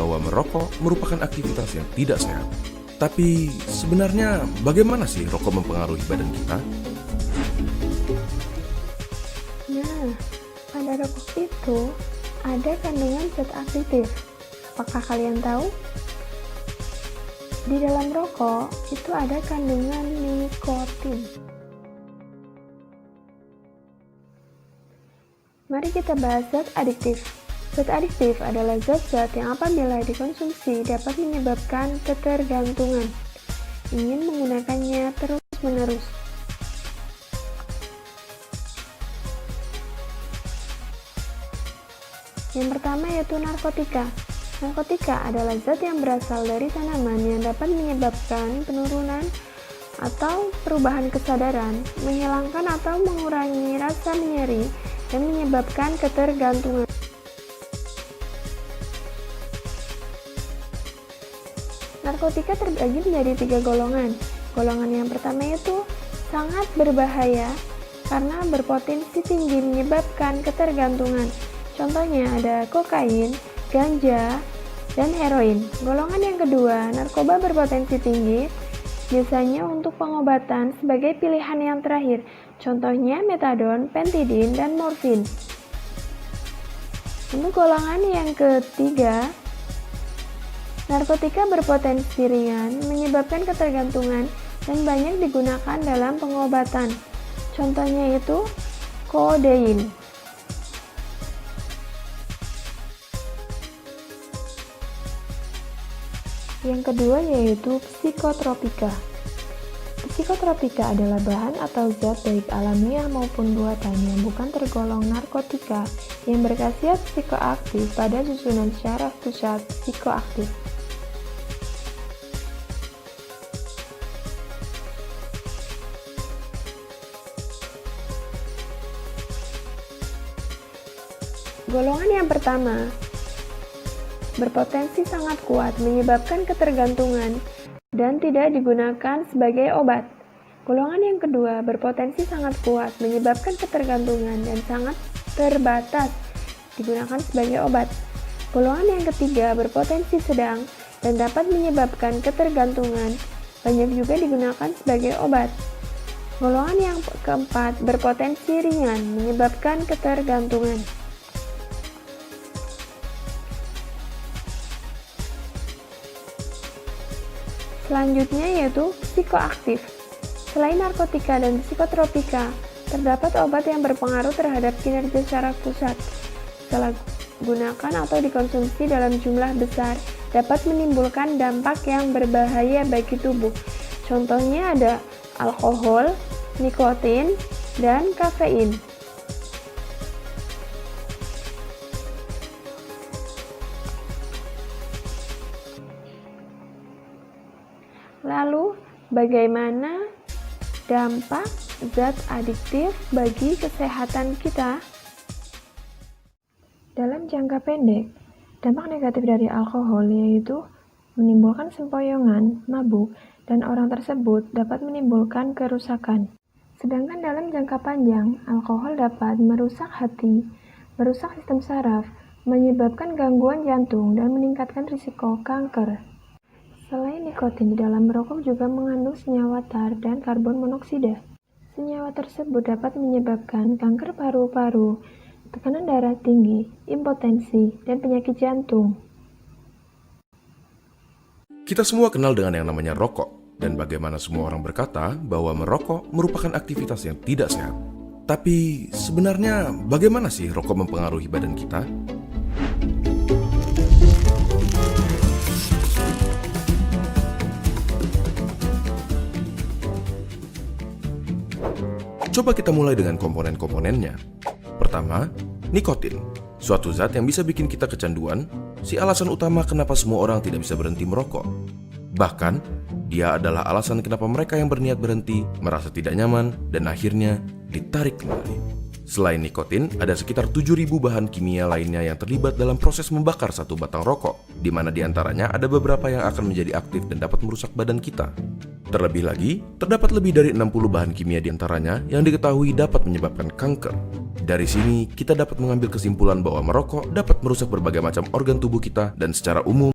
bahwa merokok merupakan aktivitas yang tidak sehat. Tapi sebenarnya bagaimana sih rokok mempengaruhi badan kita? Nah, pada rokok itu ada kandungan zat aktif. Apakah kalian tahu? Di dalam rokok itu ada kandungan nikotin. Mari kita bahas zat adiktif. Zat adiktif adalah zat-zat yang apabila dikonsumsi dapat menyebabkan ketergantungan. Ingin menggunakannya terus-menerus. Yang pertama yaitu narkotika. Narkotika adalah zat yang berasal dari tanaman yang dapat menyebabkan penurunan atau perubahan kesadaran, menghilangkan atau mengurangi rasa nyeri, dan menyebabkan ketergantungan. Narkotika terbagi menjadi 3 golongan. Golongan yang pertama yaitu sangat berbahaya karena berpotensi tinggi menyebabkan ketergantungan. Contohnya ada kokain, ganja, dan heroin. Golongan yang kedua, narkoba berpotensi tinggi, biasanya untuk pengobatan sebagai pilihan yang terakhir. Contohnya metadon, pentidin, dan morfin. Untuk golongan yang ketiga, narkotika berpotensi ringan, menyebabkan ketergantungan, dan banyak digunakan dalam pengobatan. Contohnya itu kodein. Yang kedua yaitu psikotropika. Psikotropika adalah bahan atau zat baik alamiah maupun buatan yang bukan tergolong narkotika yang berkhasiat psikoaktif pada susunan syaraf pusat psikoaktif. Golongan yang pertama berpotensi sangat kuat menyebabkan ketergantungan dan tidak digunakan sebagai obat. Golongan yang kedua berpotensi sangat kuat menyebabkan ketergantungan dan sangat terbatas digunakan sebagai obat. Golongan yang ketiga berpotensi sedang dan dapat menyebabkan ketergantungan, banyak juga digunakan sebagai obat. Golongan yang keempat berpotensi ringan menyebabkan ketergantungan. Selanjutnya yaitu psikoaktif. Selain narkotika dan psikotropika, terdapat obat yang berpengaruh terhadap kinerja syaraf pusat. Salah gunakan atau dikonsumsi dalam jumlah besar dapat menimbulkan dampak yang berbahaya bagi tubuh. Contohnya ada alkohol, nikotin, dan kafein. Lalu, bagaimana dampak zat adiktif bagi kesehatan kita? Dalam jangka pendek, dampak negatif dari alkohol yaitu menimbulkan sempoyongan, mabuk, dan orang tersebut dapat menimbulkan kerusakan. Sedangkan dalam jangka panjang, alkohol dapat merusak hati, merusak sistem saraf, menyebabkan gangguan jantung, dan meningkatkan risiko kanker. Selain nikotin, di dalam rokok juga mengandung senyawa tar dan karbon monoksida. Senyawa tersebut dapat menyebabkan kanker paru-paru, tekanan darah tinggi, impotensi, dan penyakit jantung. Kita semua kenal dengan yang namanya rokok, dan bagaimana semua orang berkata bahwa merokok merupakan aktivitas yang tidak sehat. Tapi sebenarnya bagaimana sih rokok mempengaruhi badan kita? Coba kita mulai dengan komponen-komponennya. Pertama, nikotin. Suatu zat yang bisa bikin kita kecanduan, si alasan utama kenapa semua orang tidak bisa berhenti merokok. Bahkan, dia adalah alasan kenapa mereka yang berniat berhenti merasa tidak nyaman dan akhirnya ditarik kembali. Selain nikotin, ada sekitar 7.000 bahan kimia lainnya yang terlibat dalam proses membakar satu batang rokok, di mana diantaranya ada beberapa yang akan menjadi aktif dan dapat merusak badan kita. Terlebih lagi, terdapat lebih dari 60 bahan kimia diantaranya yang diketahui dapat menyebabkan kanker. Dari sini, kita dapat mengambil kesimpulan bahwa merokok dapat merusak berbagai macam organ tubuh kita dan secara umum